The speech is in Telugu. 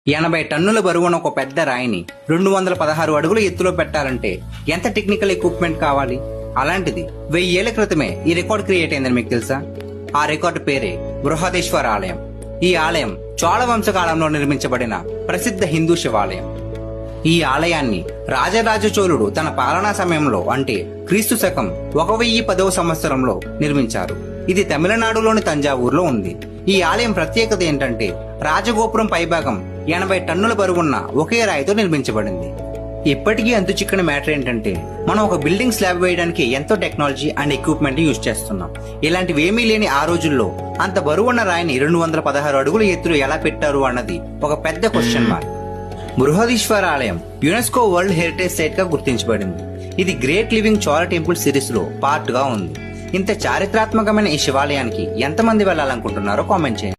80 టన్నుల బరువున ఒక పెద్ద రాయిని 216 అడుగుల ఎత్తులో పెట్టాలంటే ఎంత టెక్నికల్ ఎక్విప్మెంట్ కావాలి? అలాంటిది 1000 ఏళ్ల క్రితమే ఈ రికార్డ్ క్రియేట్ అయిందని మీకు తెలుసా? ఆ రికార్డు పేరే బృహదీశ్వర ఆలయం. ఈ ఆలయం చోళ వంశకాలంలో నిర్మించబడిన ప్రసిద్ధ హిందూ శివాలయం. ఈ ఆలయాన్ని రాజరాజ చోళుడు తన పాలనా సమయంలో అంటే క్రీస్తు శకం 1010వ సంవత్సరంలో నిర్మించారు. ఇది తమిళనాడులోని తంజావూరులో ఉంది. ఈ ఆలయం ప్రత్యేకత ఏంటంటే రాజగోపురం పైభాగం 80 టన్నుల బరువున్న ఒకే రాయితో నిర్మించబడింది. ఇప్పటికీ అంతు చిక్కని మ్యాటర్ ఏంటంటే మనం ఒక బిల్డింగ్ స్లాబ్ వేయడానికి ఎంతో టెక్నాలజీ అండ్ ఎక్విప్మెంట్ యూజ్ చేస్తున్నాం. ఇలాంటివి ఏమీ లేని ఆ రోజుల్లో అంత బరువున్న రాయిని 216 అడుగుల ఎత్తులో ఎలా పెట్టారు అన్నది ఒక పెద్ద క్వశ్చన్ మార్క్. బృహదీశ్వర ఆలయం యునెస్కో వరల్డ్ హెరిటేజ్ సైట్ గా గుర్తించబడింది. ఇది great living Chola temple series లో పార్ట్ గా ఉంది. ఇంత చారిత్రాత్మకమైన ఈ శివాలయానికి ఎంతమంది వెళ్లాలనుకుంటున్నారో కామెంట్ చేయండి.